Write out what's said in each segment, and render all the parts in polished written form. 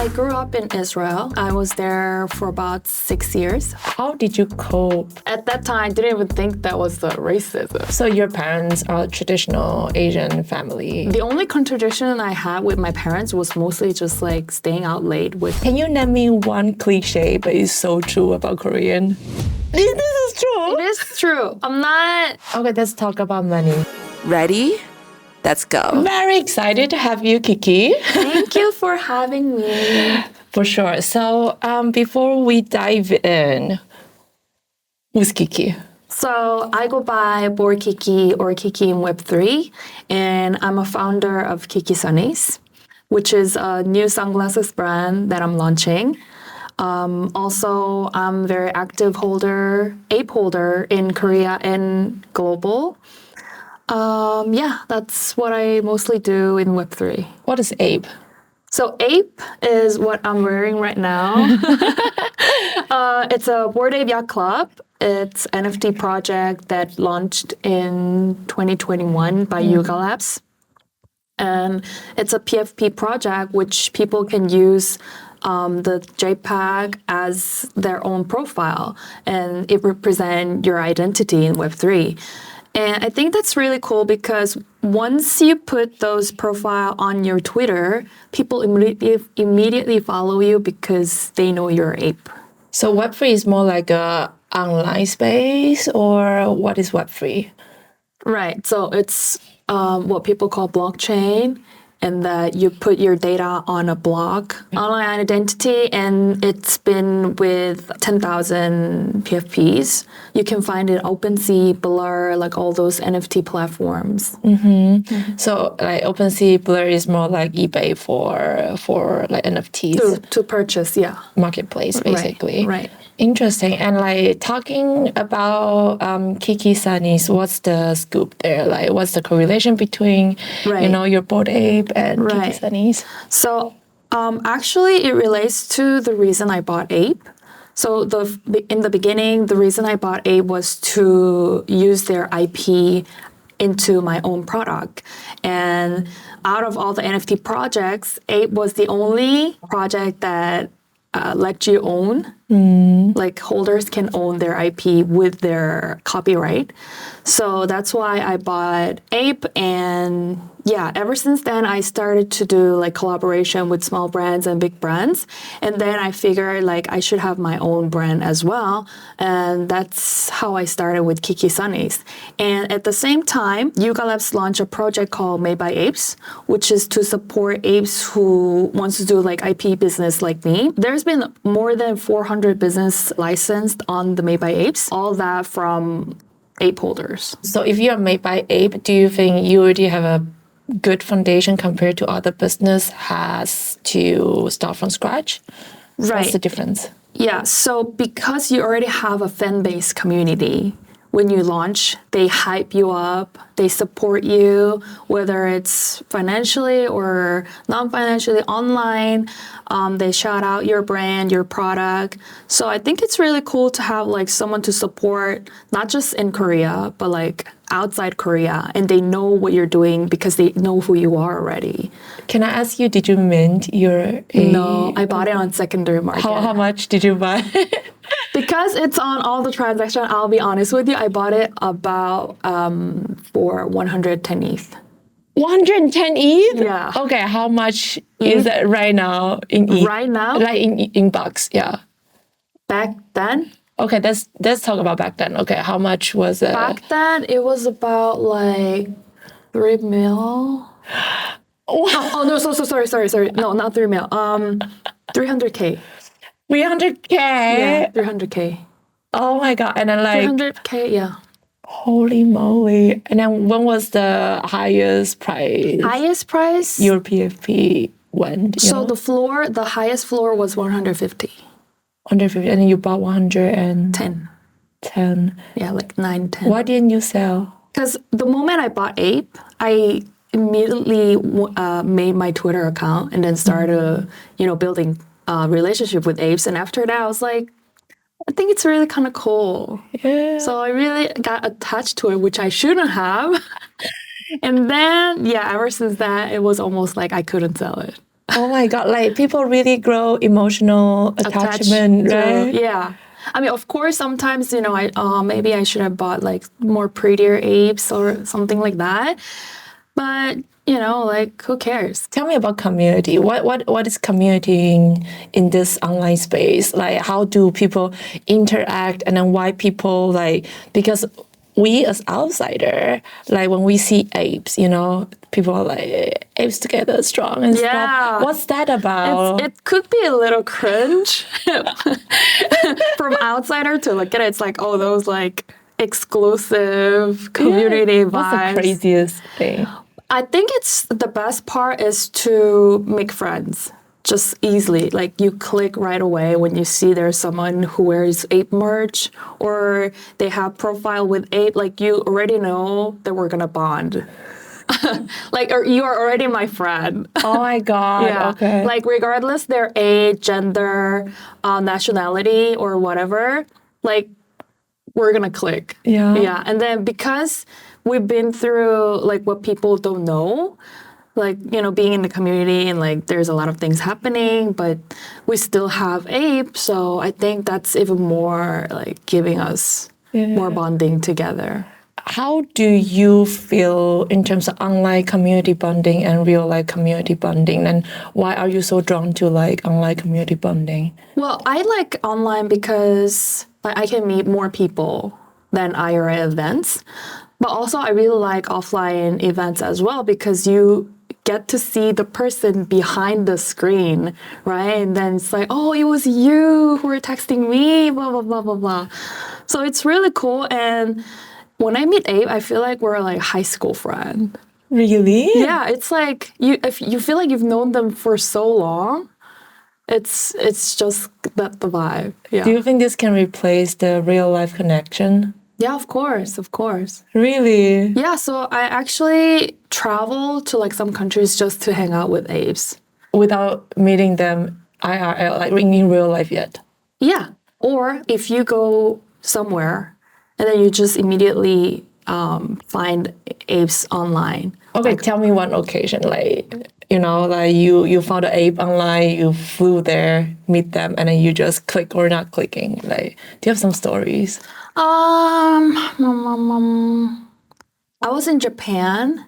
I grew up in Israel. I was there for about 6 years. How did you cope? At that time, I didn't even think that was the racism. So your parents are a traditional Asian family. The only contradiction I had with my parents was mostly just like staying out late with... Can you name me one cliche but it's so true about Korean? This is true. It is true. I'm not... Okay, let's talk about money. Ready? Let's go. Very excited to have you, Kiki. Thank you for having me. For sure. So before we dive in, who's Kiki? So I go by Boredkiki or Kiki in Web3, and I'm a founder of KIKISUNNIES, which is a new sunglasses brand that I'm launching. Also, I'm very active ape holder in Korea and global. That's what I mostly do in Web3. What is Ape? So Ape is what I'm wearing right now. It's a Bored Ape Yacht Club. It's an NFT project that launched in 2021 by Yuga Labs. And it's a PFP project which people can use the JPEG as their own profile, and it represents your identity in Web3. And I think that's really cool because once you put those profile on your Twitter, people immediately follow you because they know you're Ape. So Web3 is more like a online space, or what is Web3? Right. So it's what people call blockchain, and that you put your data on a block, online identity, and it's been with 10,000 PFPs. You can find it OpenSea, Blur, like all those NFT platforms. So like OpenSea, Blur is more like eBay for like NFTs. To purchase, yeah. Marketplace, basically. Right. Interesting. And like talking about KIKISUNNIES, what's the scoop there? Like what's the correlation between, your Bored Ape and KIKISUNNIES? So actually it relates to the reason I bought Ape. So in the beginning, the reason I bought Ape was to use their IP into my own product. And out of all the NFT projects, Ape was the only project that let you own. Like holders can own their IP with their copyright. So that's why I bought Ape, and ever since then I started to do like collaboration with small brands and big brands. And then I figured like I should have my own brand as well. And that's how I started with KIKISUNNIES. And at the same time, Yuga Labs launched a project called Made by Apes, which is to support apes who wants to do like IP business like me. There's been more than 400 business licensed on the Made by Apes, all that from ape holders. So if you're Made by Ape, do you think you already have a good foundation compared to other business has to start from scratch? Right. What's the difference? Yeah, so because you already have a fan-based community, when you launch, they hype you up, they support you, whether it's financially or non-financially online. They shout out your brand, your product. So I think it's really cool to have like someone to support, not just in Korea, but like outside Korea, and they know what you're doing because they know who you are already. Can I ask you, did you mint your Ape? No, I bought it on secondary market. How much did you buy? Because it's on all the transactions, I'll be honest with you, I bought it about for 110 ETH. 110 ETH? Yeah. Okay, how much is it right now in ETH? Right now? Like in bucks, yeah. Back then? Okay, let's talk about back then. Okay, how much was it? Back then, it was about like 3 mil. Oh no, sorry. No, not 3 mil. 300K. 300K? Yeah, 300K. Oh my God. And then like 300K, yeah. Holy moly. And then when was the highest price? Highest price? Your PFP went. So the highest floor was 150. 150, and then you bought 110. 10. Yeah, like 9, 10. Why didn't you sell? Because the moment I bought Ape, I immediately made my Twitter account and then started, building a relationship with apes. And after that, I was like, I think it's really kind of cool. Yeah. So I really got attached to it, which I shouldn't have. And then, ever since that, it was almost like I couldn't sell it. Oh my God, like people really grow emotional attachment, right? Yeah. I mean, of course, sometimes, maybe I should have bought like more prettier apes or something like that. But, like, who cares? Tell me about community. What is communitying in this online space? Like, how do people interact, and then why people like, because we as outsider, like when we see apes, people are like apes together strong and stuff. What's that about? It could be a little cringe from outsider to look at it. It's like, oh, those like exclusive community vibes. What's the craziest thing? I think it's the best part is to make friends just easily. Like you click right away when you see there's someone who wears ape merch or they have profile with ape. Like you already know that we're gonna bond. Like, or you are already my friend. Oh my God. Yeah. Okay. Like regardless their age, gender, nationality, or whatever. Like we're gonna click. Yeah. Yeah. And then because we've been through like what people don't know, like, being in the community and like there's a lot of things happening, but we still have ape. So I think that's even more like giving us more bonding together. How do you feel in terms of online community bonding and real life community bonding? And why are you so drawn to like online community bonding? Well, I like online because I can meet more people than IRL events. But also I really like offline events as well because you get to see the person behind the screen, right? And then it's like, oh, it was you who were texting me, blah, blah, blah, blah, blah. So it's really cool. And when I meet Abe, I feel like we're like high school friend. Really? Yeah, it's like if you feel like you've known them for so long, it's just the vibe. Yeah. Do you think this can replace the real life connection? Yeah, of course, of course. Really? Yeah, so I actually travel to like some countries just to hang out with apes. Without meeting them IRL, like in real life yet? Yeah. Or if you go somewhere and then you just immediately find apes online. Okay, like, tell me one occasion, like, like you found an ape online, you flew there, meet them, and then you just click or not clicking. Like, do you have some stories? I was in Japan,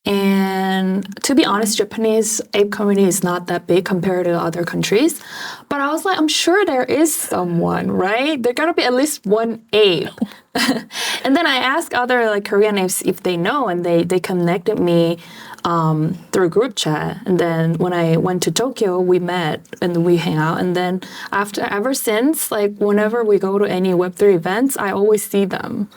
and to be honest, Japanese ape community is not that big compared to other countries. But I was like, I'm sure there is someone, right? There gotta be at least one ape. And then I asked other like Korean apes if they know, and they connected me through group chat. And then when I went to Tokyo, we met and we hang out. And then ever since, like whenever we go to any Web3 events, I always see them.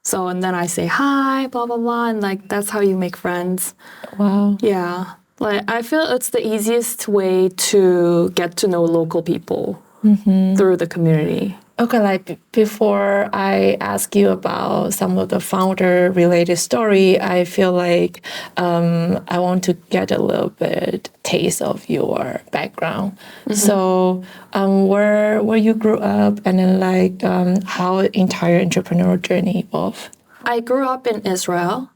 So, and then I say hi, blah, blah, blah. And like, that's how you make friends. Wow. Yeah. Like, I feel it's the easiest way to get to know local people through the community. Okay, like before I ask you about some of the founder-related story, I feel like I want to get a little bit taste of your background. So, where you grew up, and then like how entire entrepreneurial journey evolved. I grew up in Israel.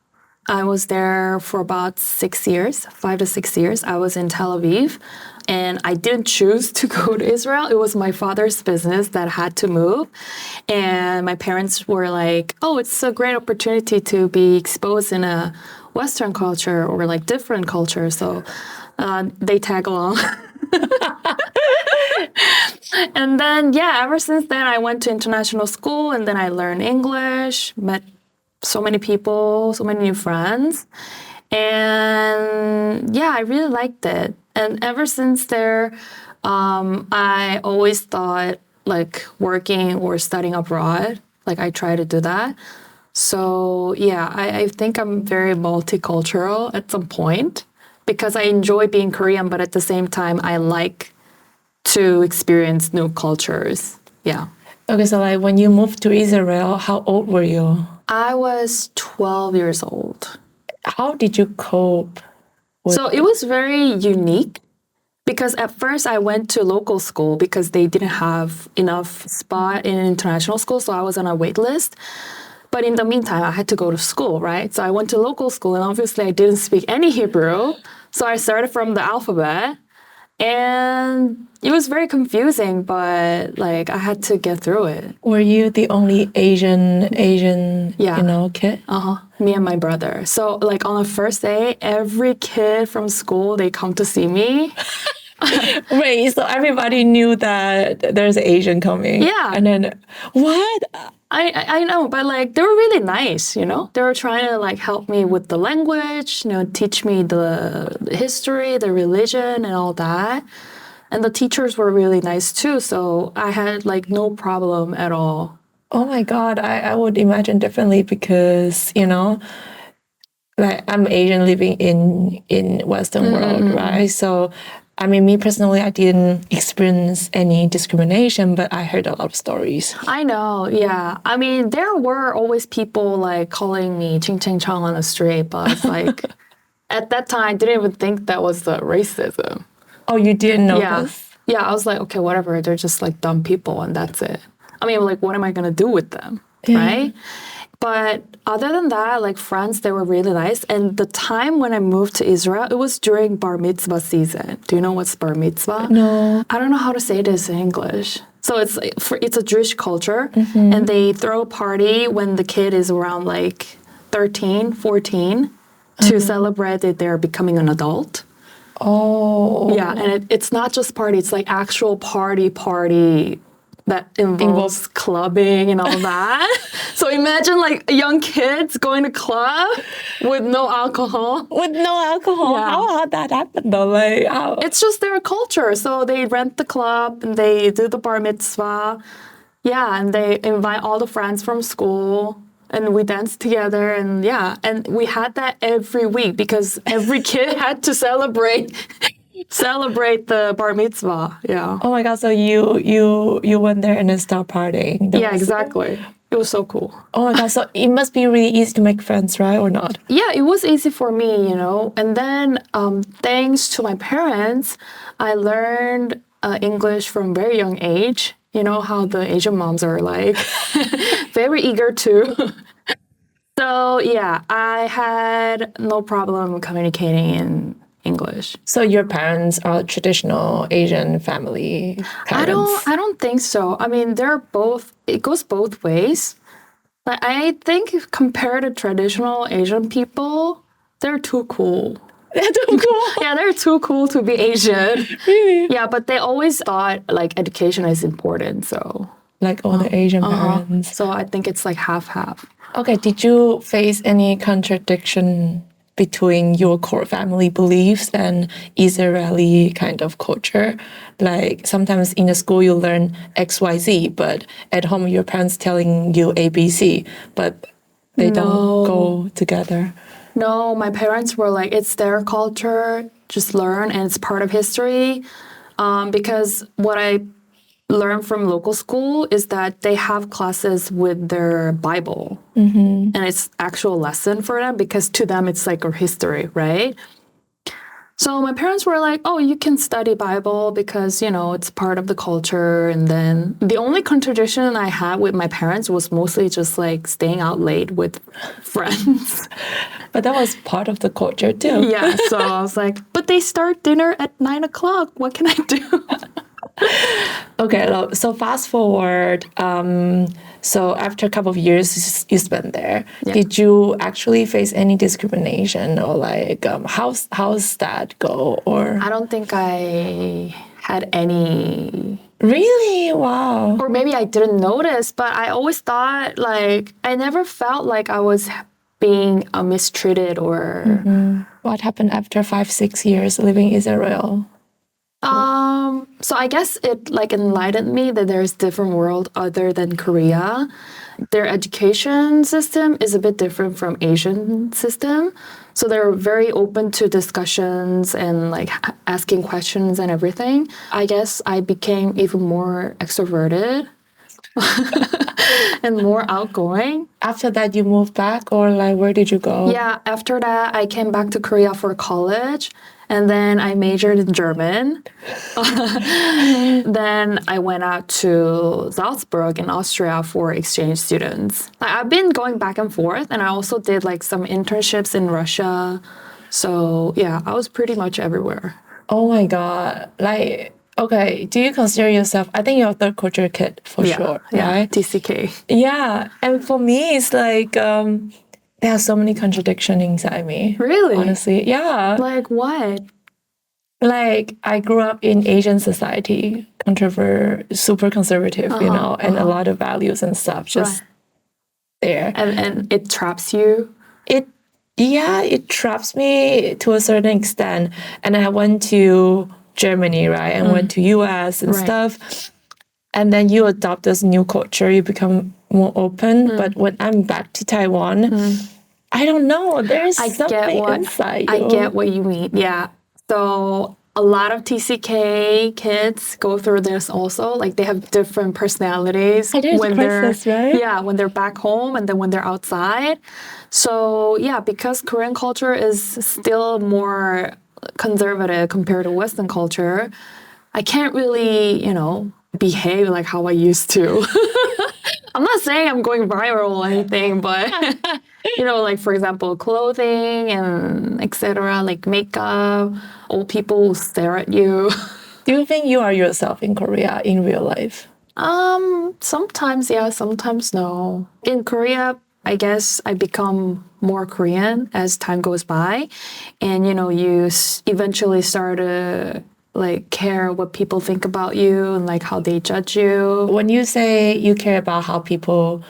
I was there for about 6 years, 5 to 6 years. I was in Tel Aviv. And I didn't choose to go to Israel. It was my father's business that had to move. And my parents were like, oh, it's a great opportunity to be exposed in a Western culture or like different culture. So they tag along. And then, yeah, ever since then, I went to international school and then I learned English, met so many people, so many new friends. And yeah, I really liked it. And ever since there, I always thought like working or studying abroad, like I try to do that. So yeah, I think I'm very multicultural at some point because I enjoy being Korean, but at the same time, I like to experience new cultures. Yeah. Okay, so like when you moved to Israel, how old were you? I was 12 years old. How did you cope? So it was very unique because at first I went to local school because they didn't have enough spot in international school, so I was on a wait list. But in the meantime, I had to go to school, right? So I went to local school, and obviously I didn't speak any Hebrew. So I started from the alphabet, and it was very confusing, but like I had to get through it. Were you the only Asian, Yeah. you know, kid? Me and my brother. So like on the first day, every kid from school, they come to see me. Wait, so everybody knew that there's an Asian coming. Yeah. And then, what? I know, but like they were really nice, you know? They were trying to like help me with the language, you know, teach me the history, the religion and all that. And the teachers were really nice too, so I had like no problem at all. Oh my God, I would imagine differently because, you know, like I'm Asian living in Western world, right? So I mean, me personally, I didn't experience any discrimination, but I heard a lot of stories. I know, yeah. I mean, there were always people like calling me Ching Ching Chong on the street, but it's like at that time I didn't even think that was the racism. Oh, you didn't know Yeah. this? Yeah, I was like, okay, whatever. They're just like dumb people and that's it. I mean, like, what am I going to do with them? Yeah. Right? But other than that, like friends, they were really nice. And the time when I moved to Israel, it was during bar mitzvah season. Do you know what's bar mitzvah? No. I don't know how to say this in English. So it's a Jewish culture, and they throw a party when the kid is around like 13, 14 to celebrate that they're becoming an adult. Oh. Yeah, and it's not just party, it's like actual party that involves clubbing and all that. So imagine like young kids going to club with no alcohol. With no alcohol? Yeah. How that happen though? Like, how? It's just their culture. So they rent the club and they do the bar mitzvah. Yeah, and they invite all the friends from school. And we danced together, and yeah, and we had that every week because every kid had to celebrate the bar mitzvah. Yeah. Oh my God, so you went there and then start partying. That Yeah, was- exactly. It was so cool. Oh my God, so it must be really easy to make friends, right? Or not? Yeah, it was easy for me, you know. And then thanks to my parents, I learned English from very young age. You know how the Asian moms are like, very eager to. So yeah, I had no problem communicating in English. So your parents are traditional Asian family parents? I don't think so. I mean, it goes both ways. Like, I think compared to traditional Asian people, they're too cool. They're too cool. Yeah, they're too cool to be Asian. Really? Yeah, but they always thought like education is important. So, Like all the Asian parents. so I think it's like half. Okay, did you face any contradiction between your core family beliefs and Israeli kind of culture? Like sometimes in the school you learn XYZ, but at home your parents telling you ABC, but they don't go together. No, my parents were like, it's their culture, just learn, and it's part of history. Because what I learned from local school is that they have classes with their Bible. And it's actual lesson for them because to them it's like a history, right? So my parents were like, oh, you can study Bible because, you know, it's part of the culture. And then the only contradiction I had with my parents was mostly just like staying out late with friends. But that was part of the culture too. Yeah, so I was like, but they start dinner at 9 o'clock. What can I do? Okay, so fast forward. So after a couple of years you spent there, did you actually face any discrimination or like how's that go? Or I don't think I had any. really? Wow. Or maybe I didn't notice, but I always thought like I never felt like I was being mistreated or. What happened after 5-6 years living in Israel? So I guess it like enlightened me that there's different world other than Korea. Their education system is a bit different from Asian system. So they're very open to discussions and like asking questions and everything. I guess I became even more extroverted and more outgoing. After that, you moved back, or like where did you go? Yeah, after that, I came back to Korea for college. And then I majored in German. Then I went out to Salzburg in Austria for exchange students. I've been going back and forth, and I also did like some internships in Russia. So yeah, I was pretty much everywhere. Oh my God. Like, okay, do you consider yourself, I think you're a third culture kid for sure, Yeah, right? TCK. Yeah. And for me, it's like, there are so many contradictions inside me. Really? Honestly. Yeah. Like what? Like I grew up in Asian society, super conservative, and a lot of values and stuff just there. And it traps you. It it traps me to a certain extent. And I went to Germany, right? And went to US and stuff. And then you adopt this new culture, you become more open. But when I'm back to Taiwan, I don't know. There's something inside you. I get what you mean. Yeah. So a lot of TCK kids go through this also. Like they have different personalities when they're right? Yeah, when they're back home and then when they're outside. So yeah, because Korean culture is still more conservative compared to Western culture, I can't really, behave like how I used to. I'm not saying I'm going viral or anything, but like for example, clothing and etc., like makeup, old people will stare at you. Do you think you are yourself in Korea in real life? Sometimes yeah, sometimes no. In Korea, I guess I become more Korean as time goes by, and you eventually start to like care what people think about you and like how they judge you. When you say you care about how people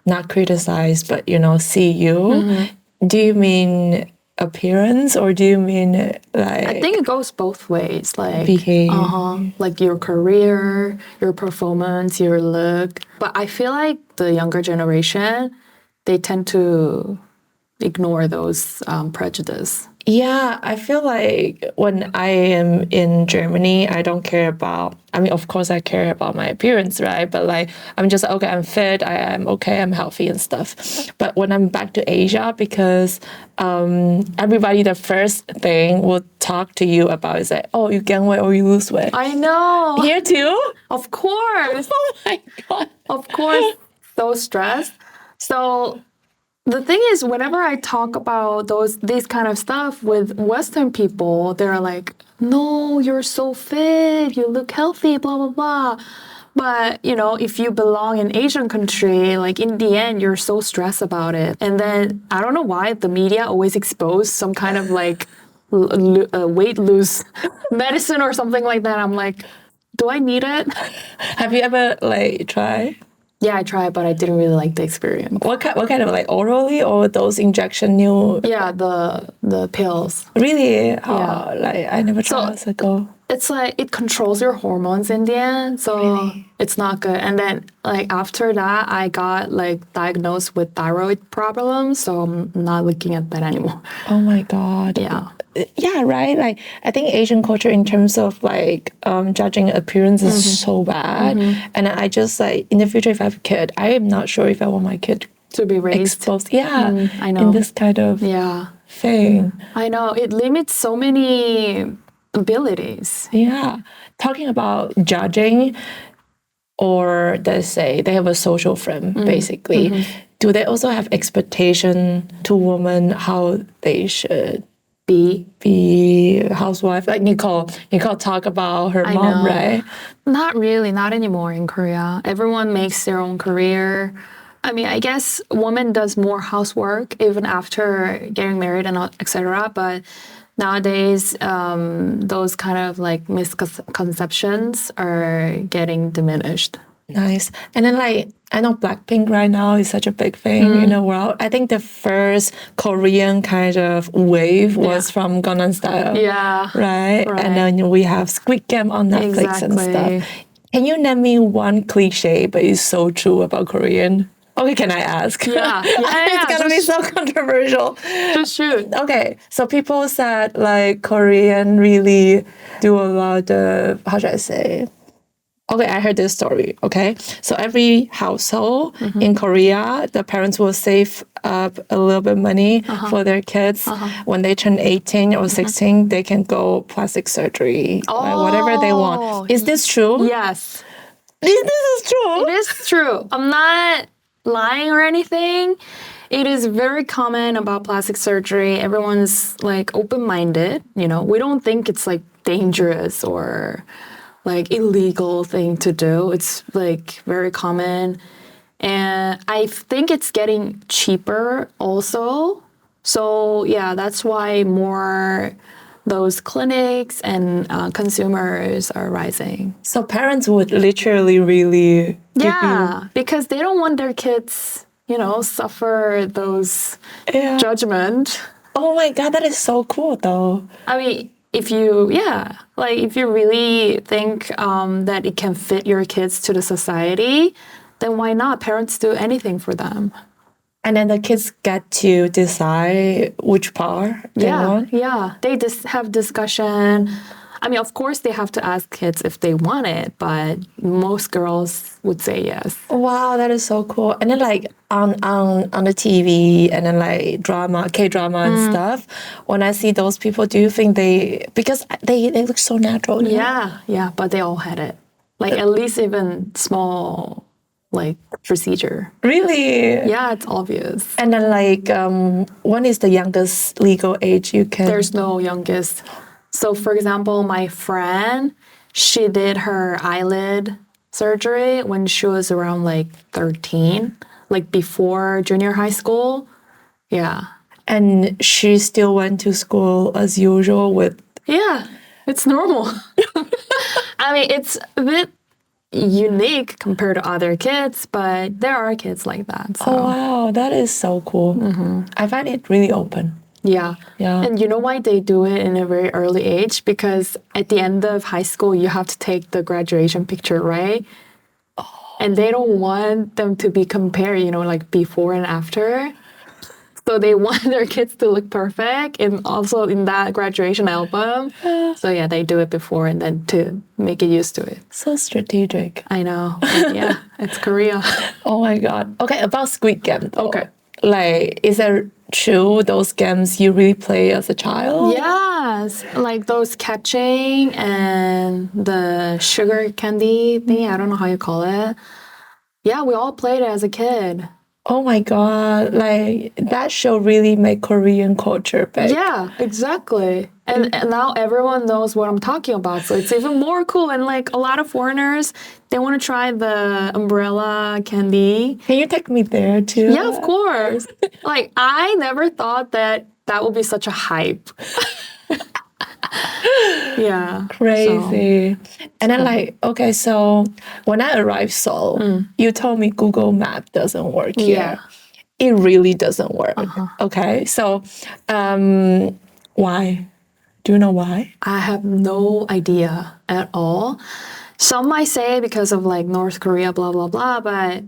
not criticize but see you, do you mean appearance or do you mean like I think it goes both ways, like behavior? like your career, your performance, your look. But I feel like the younger generation, they tend to ignore those prejudice. Yeah, I feel like when I am in Germany, I don't care about, I mean, of course I care about my appearance, right? But like, I'm just, okay, I'm fit, I'm okay, I'm healthy and stuff. But when I'm back to Asia, because everybody, the first thing will talk to you about is like, oh, you gain weight or you lose weight. I know. Here too? Of course. Oh my God. Of course. So stressed. So the thing is, whenever I talk about these kind of stuff with Western people, they're like, "No, you're so fit. You look healthy. Blah blah blah." But if you belong in Asian country, like in the end, you're so stressed about it. And then I don't know why the media always expose some kind of like weight loss medicine or something like that. I'm like, do I need it? Have you ever like tried? Yeah, I tried, but I didn't really like the experience. What kind of like orally or those injection new? Yeah, the pills. Really? Yeah. Like I never tried. So it's like it controls your hormones in the end, so it's not good. And then like after that, I got like diagnosed with thyroid problems, so I'm not looking at that anymore. Oh my God. Yeah. Yeah, right. Like I think Asian culture in terms of like judging appearance is so bad, and I just like in the future if I have a kid, I am not sure if I want my kid To be raised. exposed. Yeah, I know. in this kind of thing. I know it limits so many abilities. Yeah, talking about judging, or let's say they have a social frame basically. Do they also have expectation to women how they should be housewife? Like Nicole talk about her mom, right? Not really, not anymore in Korea. Everyone makes their own career. I mean, I guess woman does more housework even after getting married and etc. But nowadays, those kind of like misconceptions are getting diminished. Nice. And then like I know Blackpink right now is such a big thing in the world. I think the first Korean kind of wave was from Gangnam Style. Yeah. Right? And then we have Squid Game on Netflix and stuff. Can you name me one cliche but it's so true about Korean? Okay, can I ask? Yeah. It's gonna be so controversial. Just shoot. Okay, so people said like Korean really do a lot of, how should I say? Okay, I heard this story, okay? So every household in Korea, the parents will save up a little bit of money for their kids. When they turn 18 or 16, they can go plastic surgery, or whatever they want. Is this true? Yes. This is true? It is true. I'm not lying or anything. it is very common about plastic surgery. Everyone's like open-minded, you know. We don't think it's like dangerous or like illegal thing to do. It's like very common. And I think it's getting cheaper also. So yeah, that's why more those clinics and consumers are rising. So parents would literally really give Yeah, because they don't want their kids, you know, suffer those Yeah. judgment. Oh my God, that is so cool though. I mean, if you, yeah, like if you really think that it can fit your kids to the society, then why not? Parents do anything for them. And then the kids get to decide which part they want. Yeah. They just have discussion. I mean, of course, they have to ask kids if they want it, but most girls would say yes. Wow, that is so cool. And then like on the TV and then like drama, K-drama and stuff, when I see those people, do you think because they look so natural. You know? Yeah, but they all had it. Like at least even small, like procedure. Really? Yeah, it's obvious. And then like, when is the youngest legal age you can? There's no youngest. So for example, my friend, she did her eyelid surgery when she was around like 13, like before junior high school. Yeah. And she still went to school as usual with. Yeah, it's normal. I mean, it's a bit unique compared to other kids, but there are kids like that. So. Oh wow, that is so cool. I find it really open. Yeah. Yeah. And you know why they do it in a very early age? Because at the end of high school, you have to take the graduation picture, right? And they don't want them to be compared, you know, like before and after. So they want their kids to look perfect and also in that graduation album. So yeah, they do it before and then to make it used to it. So strategic. I know. But yeah, it's Korea. Oh my God. Okay, about Squid Game. Though. Okay. Like, is that true? Those games you really play as a child? Yes, like those catching and the sugar candy thing. I don't know how you call it. Yeah, we all played it as a kid. Oh my God. Like, that show really made Korean culture big. Yeah, exactly. And now everyone knows what I'm talking about. So it's even more cool. And like a lot of foreigners, they want to try the umbrella candy. Can you take me there too? Yeah, of course. Like I never thought that would be such a hype. Yeah. Crazy. And then like, okay, so when I arrived Seoul, you told me Google Map doesn't work here. Yeah. It really doesn't work. Okay. So why? Do you know why? I have no idea at all. Some might say because of like North Korea, blah, blah, blah, but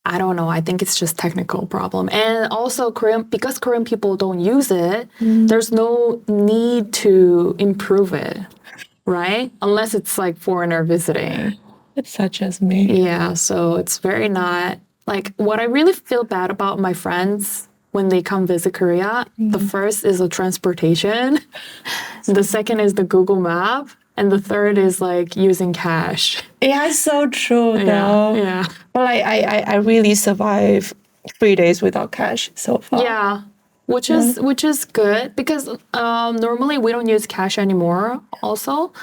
I don't know. I think it's just technical problem. And also because Korean people don't use it, there's no need to improve it, right? Unless it's like foreigner visiting. It's such as me. Yeah, so it's very not, like what I really feel bad about my friends when they come visit Korea, the first is the transportation, the second is the Google Map, and the third is like using cash. Yeah, it's so true though. Yeah. But like, I really survived 3 days without cash so far. Yeah, which is good because normally we don't use cash anymore also.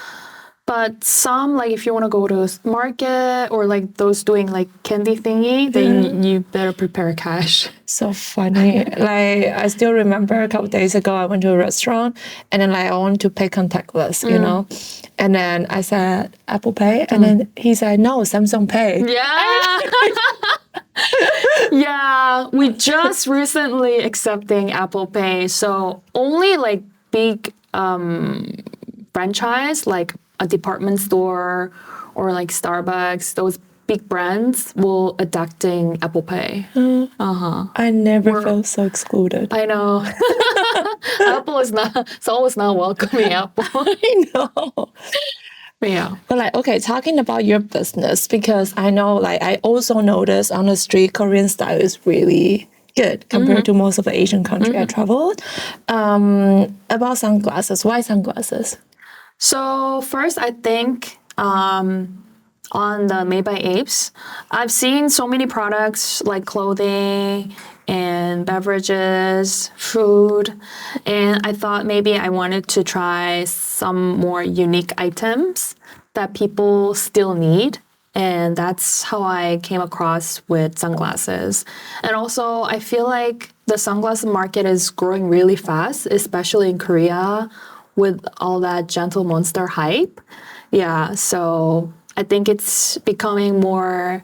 But some, like if you want to go to a market or like those doing like candy thingy, then you better prepare cash. So funny. Like I still remember a couple days ago, I went to a restaurant and then like I wanted to pay contactless, you know, and then I said Apple Pay, and then he said no, Samsung Pay. Yeah. Yeah, we just recently accepting Apple Pay. So only like big franchise, like a department store or like Starbucks, those big brands will adapting Apple Pay. I never felt so excluded. I know. Apple is not, Seoul is not welcoming Apple. I know. Yeah. But like, okay, talking about your business, because I know like I also noticed on the street Korean style is really good compared to most of the Asian country I traveled. About sunglasses, why sunglasses? So first, I think on the Made by Apes, I've seen so many products like clothing and beverages, food. And I thought maybe I wanted to try some more unique items that people still need. And that's how I came across with sunglasses. And also, I feel like the sunglasses market is growing really fast, especially in Korea with all that gentle monster hype. Yeah, so I think it's becoming more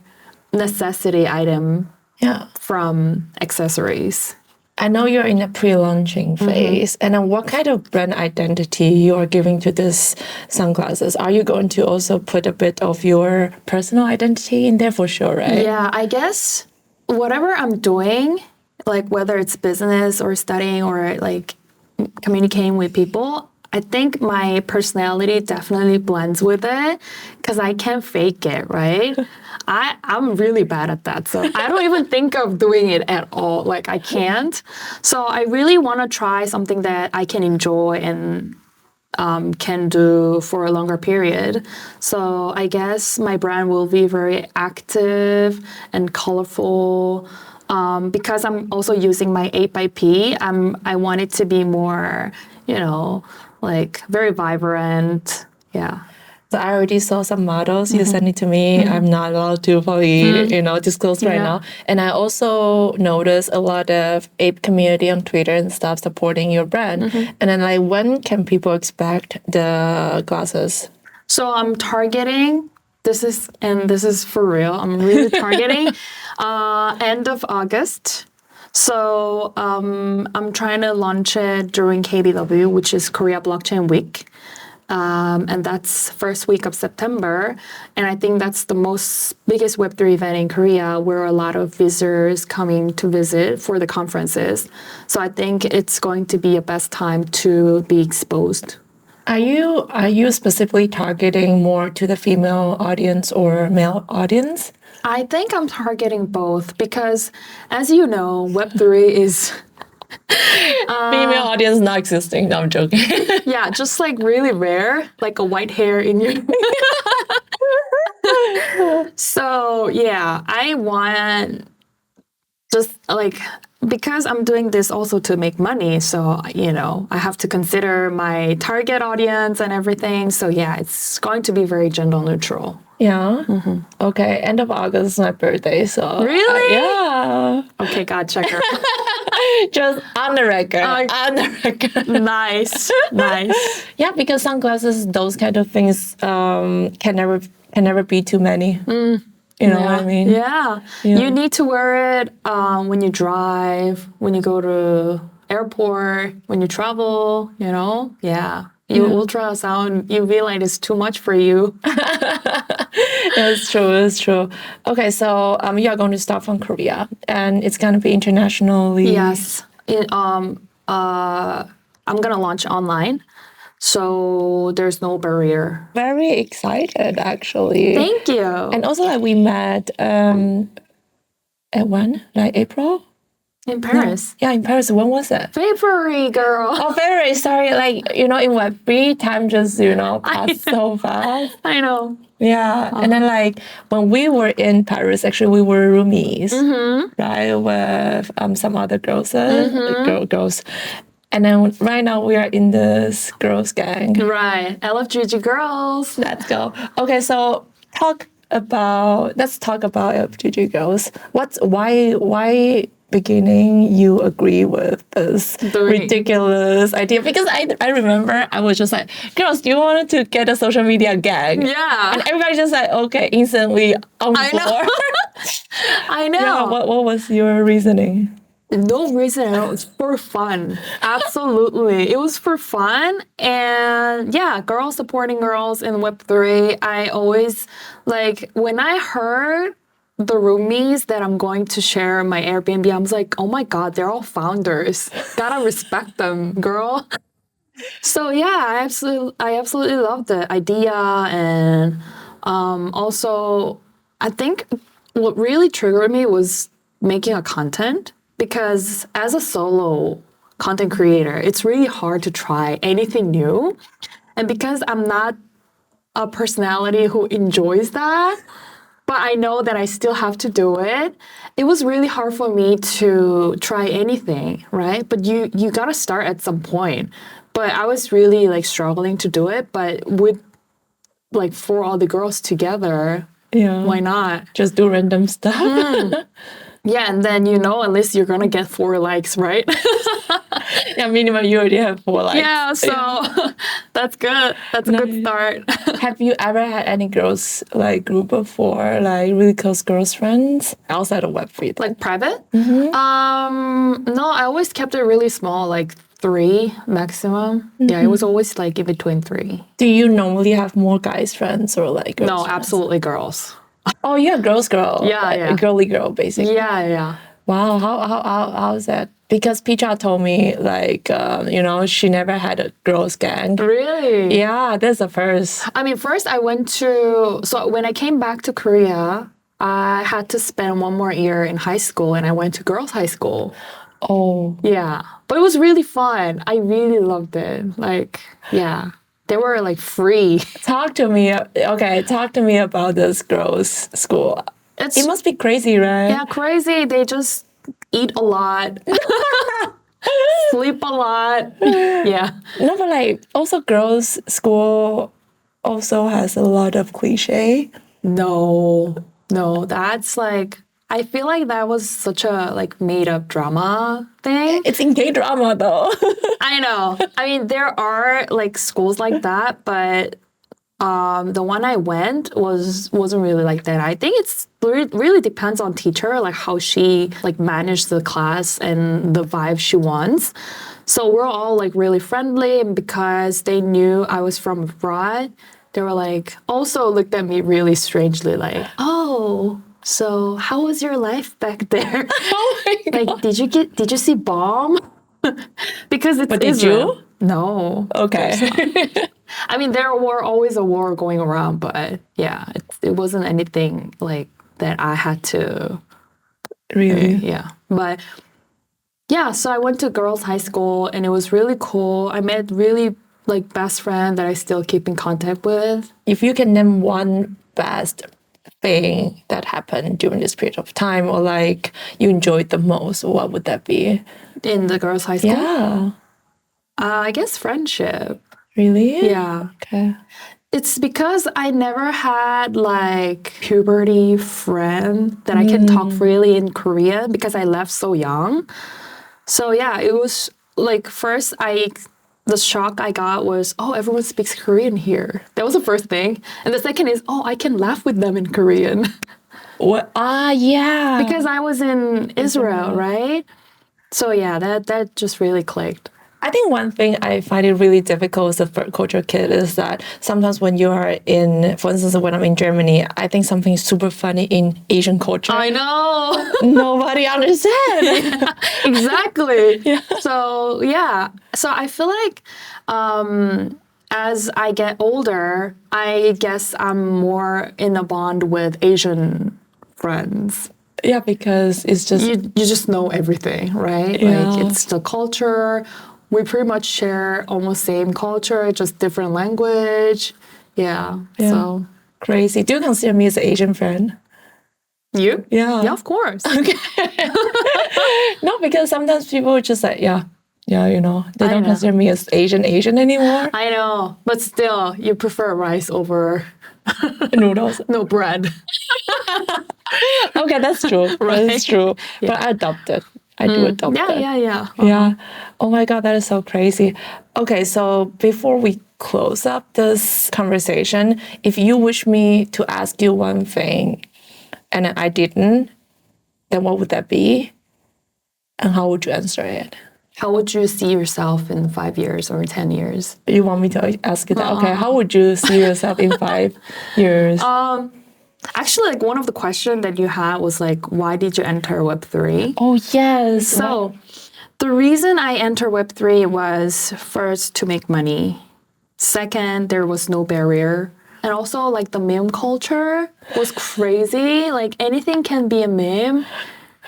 necessity item Yeah. from accessories. I know you're in a pre-launching phase, and then what kind of brand identity you are giving to this sunglasses? Are you going to also put a bit of your personal identity in there for sure, right? Yeah, I guess whatever I'm doing, like whether it's business or studying or like communicating with people, I think my personality definitely blends with it because I can't fake it, right? I'm really bad at that. So I don't even think of doing it at all. Like I can't. So I really want to try something that I can enjoy and can do for a longer period. So I guess my brand will be very active and colorful. Because I'm also using my 8x I want it to be more, like very vibrant. Yeah. So I already saw some models. You sent it to me. I'm not allowed to probably, disclose right now. And I also noticed a lot of ape community on Twitter and stuff supporting your brand. And then like, when can people expect the glasses? So I'm targeting. This is for real. I'm really targeting end of August. So I'm trying to launch it during KBW, which is Korea Blockchain Week. And that's first week of September. And I think that's the biggest Web3 event in Korea where a lot of visitors coming to visit for the conferences. So I think it's going to be a best time to be exposed. Are you specifically targeting more to the female audience or male audience? I think I'm targeting both because, as you know, Web3 is Female audience not existing. No, I'm joking. yeah, just like really rare, like a white hair in your. So yeah, I want just like because I'm doing this also to make money, so I have to consider my target audience and everything. So yeah, it's going to be very gender neutral. Yeah. Okay. End of August is my birthday, so Really? yeah. Okay, gotcha. Girl. Just on the record. On the record. Nice. Yeah, because sunglasses, those kind of things, can never be too many. You know what I mean? Yeah. You need to wear it when you drive, when you go to airport, when you travel, Yeah. Ultrasound, UV light is too much for you. It's true. Okay, so you are going to start from Korea, and it's going to be internationally. Yes. I'm going to launch online. So there's no barrier. Very excited, actually. Thank you. And also, like, we met at when? Like April? In Paris. Yeah, in Paris. When was it? February, girl. Oh, February. Sorry. Like, in Web3, time just, passed so fast. I know. Yeah. And then, like, when we were in Paris, actually, we were roomies, right, with some other girls. Girls. And then right now we are in this girls gang. Right. I love Juju girls. Let's go. Okay, so let's talk about FGG girls. Why beginning you agree with this ridiculous idea? Because I remember I was just like, girls, do you want to get a social media gang? Yeah. And everybody just like, okay, instantly on board. I know. Yeah, what was your reasoning? No reason. It was for fun. Absolutely. It was for fun. And yeah, girls supporting girls in Web3. I always, like, when I heard the roomies that I'm going to share my Airbnb, I was like, oh my God, they're all founders. Gotta respect them, girl. So yeah, I absolutely love the idea. And also, I think what really triggered me was making a content. Because as a solo content creator, it's really hard to try anything new. And because I'm not a personality who enjoys that, but I know that I still have to do it. It was really hard for me to try anything, right? But you gotta start at some point. But I was really like struggling to do it. But with like for all the girls together, Yeah. why not? Just do random stuff. Yeah, and then at least you're gonna get 4 likes, right? Yeah, minimum you already have 4 likes. Yeah, so that's good. That's a good start. Have you ever had any girls like group of 4, like really close girls friends outside of Web3? Like private? No, I always kept it really small, like 3 maximum. Yeah, it was always like in between 3. Do you normally have more guys friends or like girls No, friends? absolutely girls. Oh, you're a girl. Yeah, like yeah. a girly girl, basically. Yeah. Wow, how's that? Because Picha told me like she never had a girls gang. Really? Yeah, that's the first. I mean, first so when I came back to Korea, I had to spend 1 more year in high school and I went to girls' high school. Oh, Yeah. But it was really fun. I really loved it. Like, yeah. They were like free. talk to me. Okay, talk to me about this girls' school. It must be crazy, right? Yeah, crazy. They just eat a lot, sleep a lot. Yeah. No, but like also girls' school also has a lot of cliche. No, that's like, I feel like that was such a like made up drama thing. It's in K drama though. I know. I mean, there are like schools like that, but the one I went wasn't really like that. I think it's really depends on teacher, like how she like managed the class and the vibe she wants. So we're all like really friendly, and because they knew I was from abroad, they were like also looked at me really strangely, like, oh. So how was your life back there? Oh my God. Like, did you see bomb? Because it's But did Israel. you? No. Okay. I mean, there were always a war going around, but yeah, it wasn't anything like that I had to. Really? Yeah. But yeah, so I went to girls' high school and it was really cool. I met really like best friend that I still keep in contact with. If you can name one best thing that happened during this period of time or like you enjoyed the most, what would that be? In the girls' high school? Yeah. I guess friendship. Really? Yeah. Okay. It's because I never had like puberty friend that I can talk freely in Korean because I left so young. So yeah, it was like first the shock I got was, oh, everyone speaks Korean here. That was the first thing. And the second is, oh, I can laugh with them in Korean. What? Yeah. Because I was in Israel, right? So yeah, that just really clicked. I think one thing I find it really difficult as a third culture kid is that sometimes when you are in, for instance, when I'm in Germany, I think something super funny in Asian culture. I know. Nobody understands. Exactly. Yeah. So yeah. So I feel like as I get older, I guess I'm more in a bond with Asian friends. Yeah, because it's just You just know everything, right? Yeah. Like it's the culture. We pretty much share almost same culture, just different language. Yeah. So crazy. Do you consider me as an Asian friend? you? Yeah. Yeah, of course. No, because sometimes people are just like, yeah, they don't know. consider me as Asian anymore. I know, but still, you prefer rice over Noodles. no bread. Okay, that's true. Right. That's true. But I adopt it. I do adopt it. Yeah. Yeah. Oh my God, that is so crazy. Okay, so before we close up this conversation, if you wish me to ask you one thing and I didn't, then what would that be? And how would you answer it? How would you see yourself in 5 years or 10 years? You want me to ask you that? Okay, how would you see yourself in 5 years? Actually, like one of the questions that you had was like, why did you enter Web3? Oh, yes. So the reason I entered Web3 was first to make money. Second, there was no barrier. And also like the meme culture was crazy. Like anything can be a meme.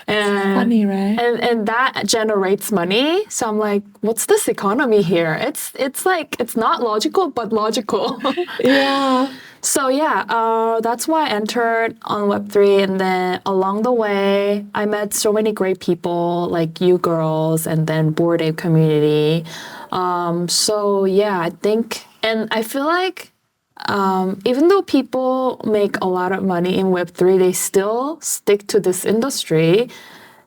And, funny, right? And that generates money. So I'm like, what's this economy here? It's like, it's not logical, but logical. Yeah. So yeah, that's why I entered on Web3, and then along the way, I met so many great people like you girls, and then Bored Ape community. So yeah, I think, and I feel like even though people make a lot of money in Web3, they still stick to this industry,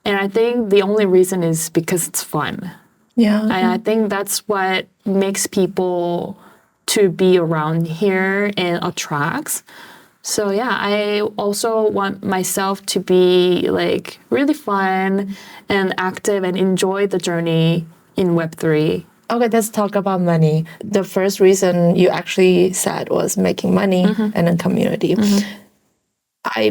and I think the only reason is because it's fun. Yeah. And I think that's what makes people to be around here and attracts. So yeah, I also want myself to be like really fun and active and enjoy the journey in Web3. Okay, let's talk about money. The first reason you actually said was making money and then community.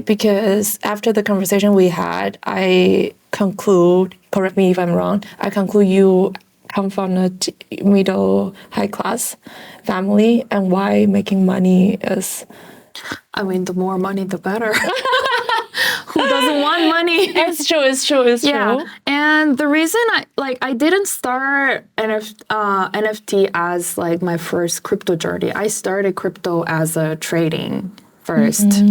Because after the conversation we had, I conclude, correct me if I'm wrong, I conclude you come from a middle high class family, and why making money is... I mean, the more money, the better. Who doesn't want money? It's true. Yeah, and the reason I didn't start NFT as like my first crypto journey. I started crypto as a trading first.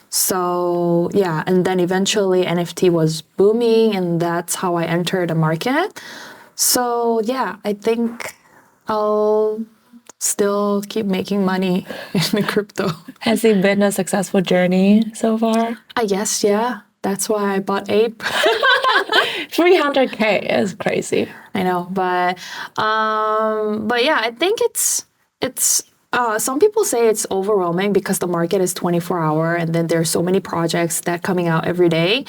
So yeah, and then eventually NFT was booming, and that's how I entered the market. So yeah, I think I'll still keep making money in the crypto. Has it been a successful journey so far? I guess, yeah. That's why I bought Ape. 300K is crazy. I know, but yeah, I think it's some people say it's overwhelming because the market is 24-hour, and then there's so many projects that coming out every day.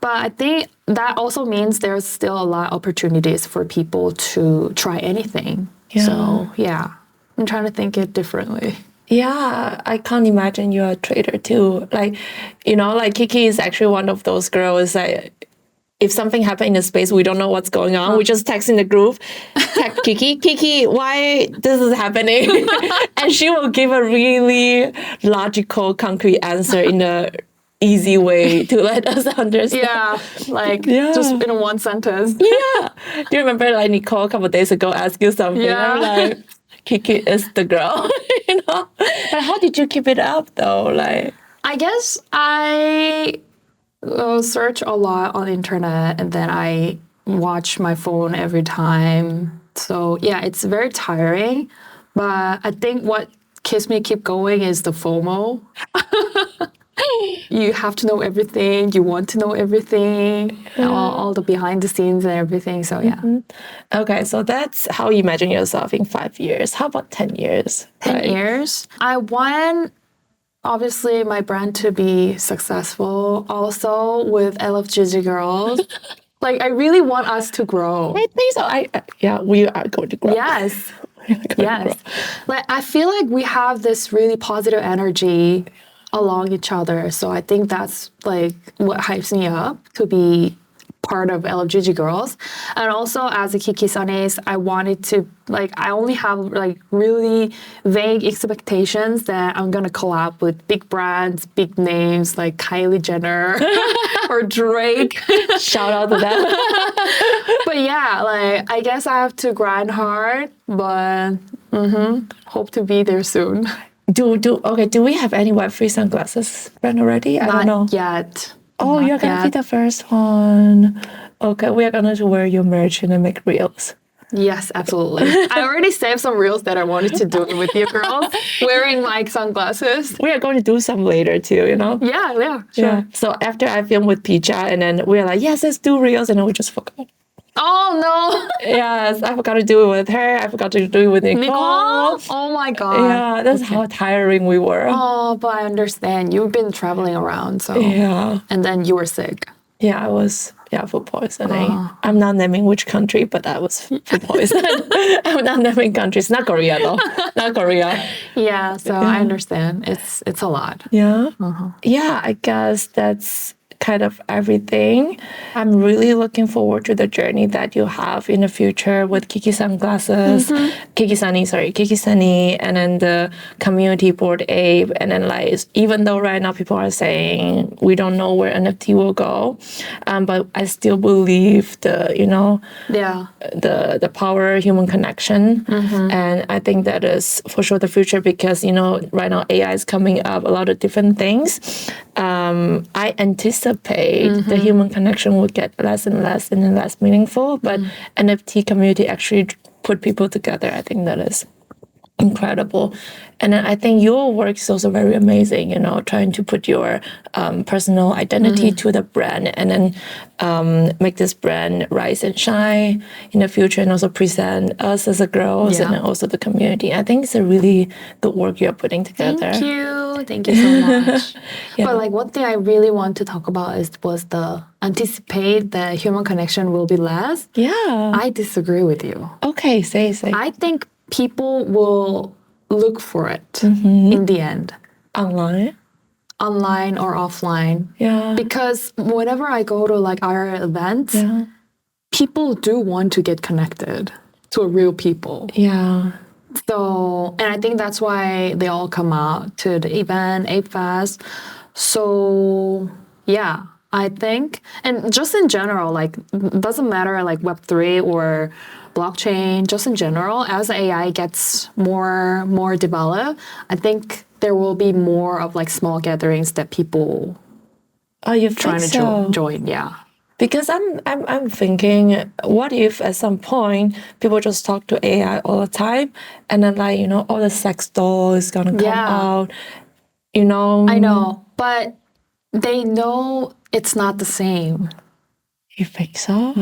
But I think that also means there's still a lot of opportunities for people to try anything. Yeah. So yeah, I'm trying to think it differently. Yeah, I can't imagine you're a trader too. Like, like Kiki is actually one of those girls that if something happened in the space, we don't know what's going on. We just text in the group, text Kiki, why this is happening? And she will give a really logical, concrete answer in a easy way to let us understand. Yeah, just in one sentence. Yeah. Do you remember like Nicole a couple of days ago asked you something? Yeah. I'm like, Kiki is the girl, But how did you keep it up though? Like, I guess I search a lot on internet, and then I watch my phone every time. So yeah, it's very tiring. But I think what keeps me keep going is the FOMO. You have to know everything. You want to know everything, all the behind the scenes and everything. So yeah. Okay, so that's how you imagine yourself in 5 years. How about 10 years? 10 years. I want, obviously, my brand to be successful. Also, with LFGG Girls. I really want us to grow. I think so. We are going to grow. Yes. Yes. I feel like we have this really positive energy along each other. So I think that's what hypes me up to be part of LFGG Girls. And also as a KIKISUNNIES, I wanted to I only have really vague expectations that I'm gonna collab with big brands, big names like Kylie Jenner or Drake. Shout out to them. But yeah, I guess I have to grind hard, but hope to be there soon. Do we have any Web3 sunglasses brand already? I don't know. Not yet. Oh, you're gonna be the first one. Okay, we are gonna wear your merch and then make reels. Yes, absolutely. I already saved some reels that I wanted to do with you girls, wearing sunglasses. We are going to do some later too, Yeah, sure. Yeah. So after I filmed with Picha, and then we're like, yes, let's do reels, and then we just forgot. Oh no! Yes, I forgot to do it with her. I forgot to do it with Nicole. Oh my god. Yeah, that's how tiring we were. Oh, but I understand. You've been traveling around, so yeah. And then you were sick. Yeah, I was food poisoning. I'm not naming which country, but that was food poison. I'm not naming countries. Not Korea though. Not Korea. Yeah, so I understand. It's a lot. Yeah. Yeah, I guess that's kind of everything. I'm really looking forward to the journey that you have in the future with Kiki Sunglasses, Kiki Sunny, and then the community Bored Ape. And then like, even though right now people are saying we don't know where NFT will go, but I still believe the power human connection. And I think that is for sure the future because, right now AI is coming up, a lot of different things. I anticipate the human connection will get less and less and less meaningful, but NFT community actually put people together. I think that is incredible. And then I think your work is also very amazing, trying to put your personal identity to the brand and then make this brand rise and shine in the future and also present us as a girls and then also the community. I think it's a really good work you're putting together. Thank you so much. But like one thing I really want to talk about was the anticipate that human connection will be less. I disagree with you. Okay, say. I think people will look for it in the end. Online or offline. Because whenever I go to like our events, people do want to get connected to real people. So, and I think that's why they all come out to the event, Ape Fest. So, yeah, I think, and just in general, like, doesn't matter like Web3 or blockchain, just in general, as AI gets more developed, I think there will be more of like small gatherings that people trying to join. Because I'm thinking, what if at some point people just talk to AI all the time, and then like all the sex doll is gonna come out, I know, but they know it's not the same. You think so?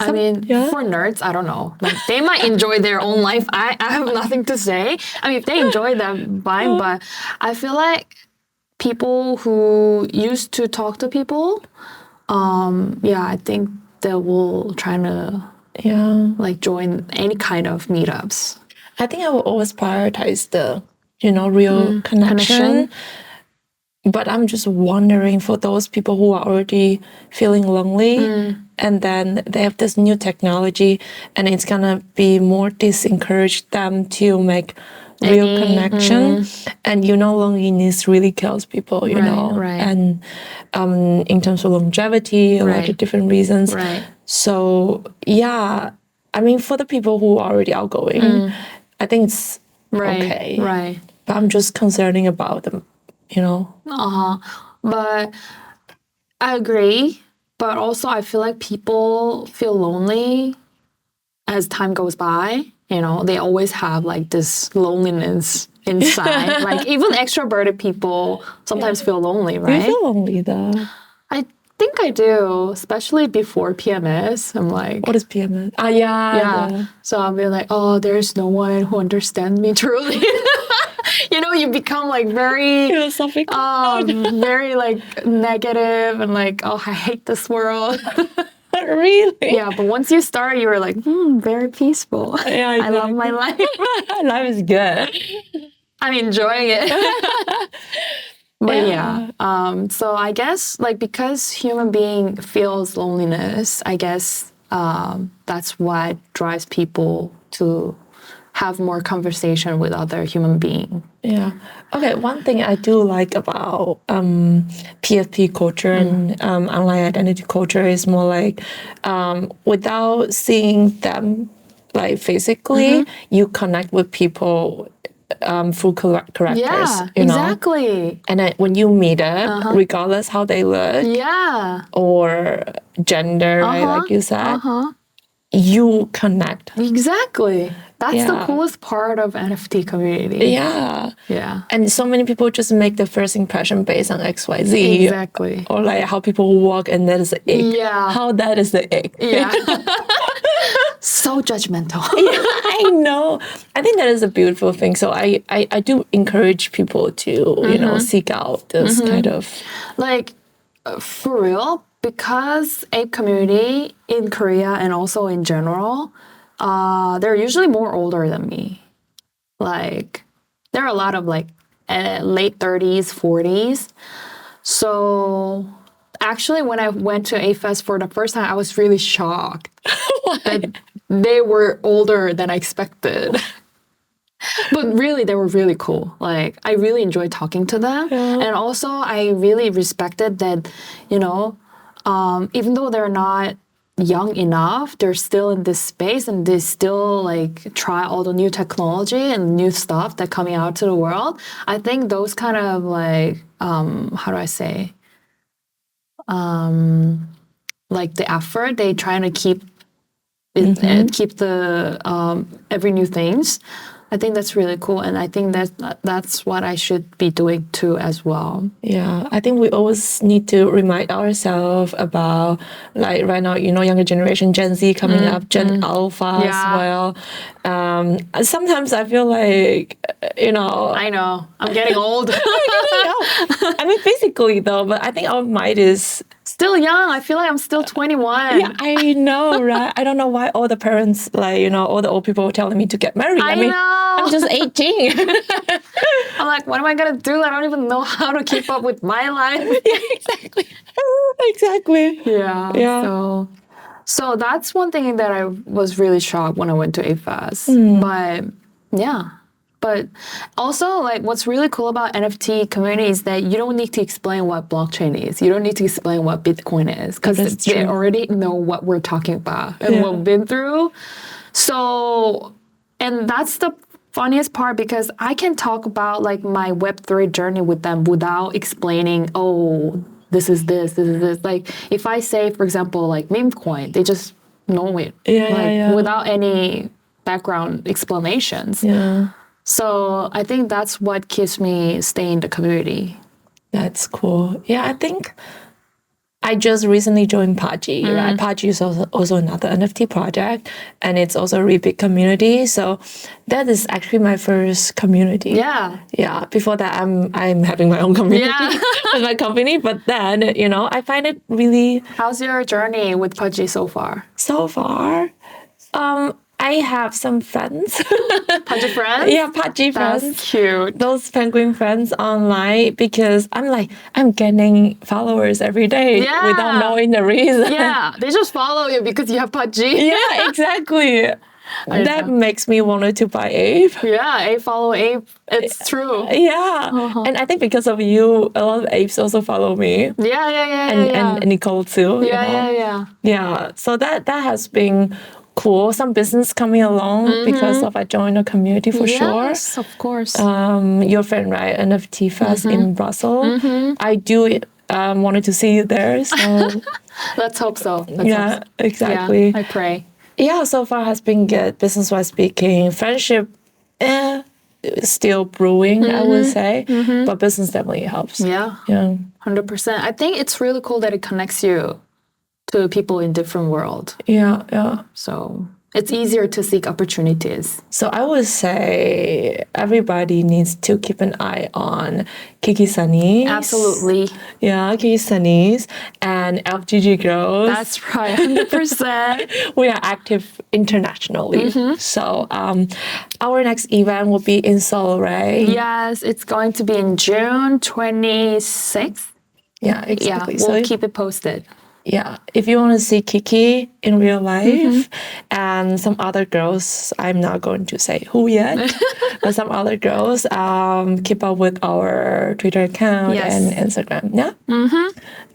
I mean, for nerds, I don't know. Like, they might enjoy their own life. I have nothing to say. I mean, if they enjoy them, fine. But I feel like people who used to talk to people, I think they will try to like join any kind of meetups. I think I will always prioritize the real connection. But I'm just wondering for those people who are already feeling lonely and then they have this new technology and it's gonna be more disencourage them to make real connection. And loneliness really kills people, and in terms of longevity, a lot of different reasons. So I mean, for the people who are already outgoing, I think it's okay. But I'm just concerning about them, But I agree. But also, I feel like people feel lonely as time goes by. They always have like this loneliness inside. Like even extroverted people sometimes feel lonely, right? Do you feel lonely though? I think I do, especially before PMS. I'm like, what is PMS? So I'll be like, oh, there's no one who understands me truly. You become like very philosophical, very like negative and like, oh, I hate this world. Really? Yeah, but once you start, you're like, very peaceful. I love my life. Life is good. I'm enjoying it. But so I guess like because human being feels loneliness, I guess that's what drives people to have more conversation with other human being. Okay, one thing I do like about PFP culture and online identity culture is more like without seeing them like physically, you connect with people through characters. Exactly. And then when you meet up, regardless how they look, or gender, right, like you said, you connect. Exactly. That's the coolest part of NFT community. And so many people just make the first impression based on XYZ. Exactly. Or like how people walk and that is the ick. How that is the ick. So judgmental. I know. I think that is a beautiful thing. So I do encourage people to, seek out this kind of... Like, for real, because ape community in Korea and also in general, they're usually more older than me. Like, there are a lot of like late 30s, 40s. So actually, when I went to A-Fest for the first time, I was really shocked that they were older than I expected. But really, they were really cool. Like, I really enjoyed talking to them. Yeah. And also, I really respected that, you know, even though they're not young enough, they're still in this space and they still like try all the new technology and new stuff that coming out to the world. I think those kind of like, how do I say? Like the effort they trying to keep keep the every new things. I think that's really cool, and I think that's what I should be doing too as well. Yeah, I think we always need to remind ourselves about, like right now, you know, younger generation, Gen Z coming up, Gen Alpha as well. Sometimes I feel like, you know, I know I'm getting old. I mean, physically though, but I think our mind is Still young. I feel like I'm still 21. Yeah, I know, right? I don't know why all the parents, like, you know, all the old people were telling me to get married. I mean, know. I'm just 18. I'm like, what am I gonna do? I don't even know how to keep up with my life. Yeah, exactly. Exactly. Yeah. Yeah. So that's one thing that I was really shocked when I went to AFAS. But yeah. But also, like, what's really cool about NFT community is that you don't need to explain what blockchain is. You don't need to explain what Bitcoin is because they already know what we're talking about and what we've been through. So, and that's the funniest part because I can talk about like my Web3 journey with them without explaining, oh, this is this. Like, if I say, for example, like meme coin, they just know it. Without any background explanations. Yeah. So I think that's what keeps me stay in the community. That's cool. Yeah, I think I just recently joined Paji, right? Paji is also another NFT project, and it's also a really big community. So that is actually my first community. Yeah. Yeah. Before that, I'm having my own community with my company, but then, you know, I find it really. How's your journey with Pudgy so far? So far, I have some friends. Pudgy friends? Yeah, Pudgy friends. That's cute. Those penguin friends online because I'm getting followers every day without knowing the reason. Yeah, they just follow you because you have Pudgy. Yeah, exactly. That makes me want to buy Ape. Yeah, Ape follow Ape. It's true. Yeah. And I think because of you, a lot of Apes also follow me. Yeah. And Nicole too. Yeah. So that has been cool. Some business coming along because of I joined a community for sure. Yes, of course. Your friend, right? NFT Fest in Brussels. I do wanted to see you there. So let's hope so. Exactly. Yeah, I pray. Yeah, so far has been good. Business-wise speaking, friendship, still brewing, I would say. But business definitely helps. Yeah. 100%. I think it's really cool that it connects you to people in different world. Yeah. So it's easier to seek opportunities. So I would say everybody needs to keep an eye on KIKISUNNIES. Absolutely. Yeah, KIKISUNNIES and FGG Girls. That's right, 100%. We are active internationally. So our next event will be in Seoul, right? Yes, it's going to be in June 26th. Yeah, exactly. Yeah, we'll keep it posted. Yeah, if you want to see Kiki in real life and some other girls, I'm not going to say who yet, but some other girls, keep up with our Twitter account and Instagram. Yeah?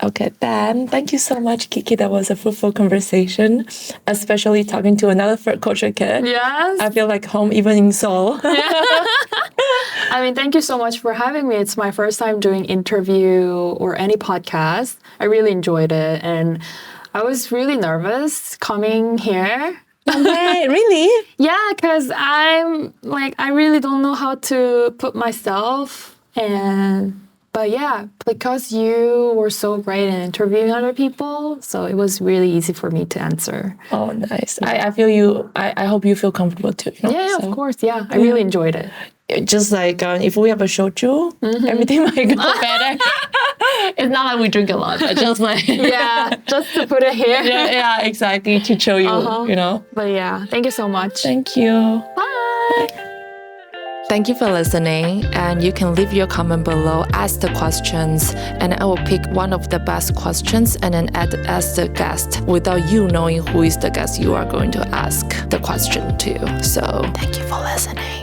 Okay, then thank you so much, Kiki. That was a fruitful conversation, especially talking to another third culture kid. Yes. I feel like home even in Seoul. I mean, thank you so much for having me. It's my first time doing interview or any podcast. I really enjoyed it. And I was really nervous coming here. Okay, really? Yeah, because I really don't know how to put myself but yeah, because you were so great in interviewing other people, so it was really easy for me to answer. Oh, nice. I feel you. I hope you feel comfortable too. You know? Yeah, of course. Yeah, I really enjoyed it. Just like if we have a shochu, everything might go better. It's not like we drink a lot, but just like just to put it here. Yeah, exactly, to show you, you know. But yeah, thank you so much. Thank you. Bye. Thank you for listening, and you can leave your comment below, ask the questions, and I will pick one of the best questions and then add as the guest without you knowing who is the guest you are going to ask the question to. So, thank you for listening.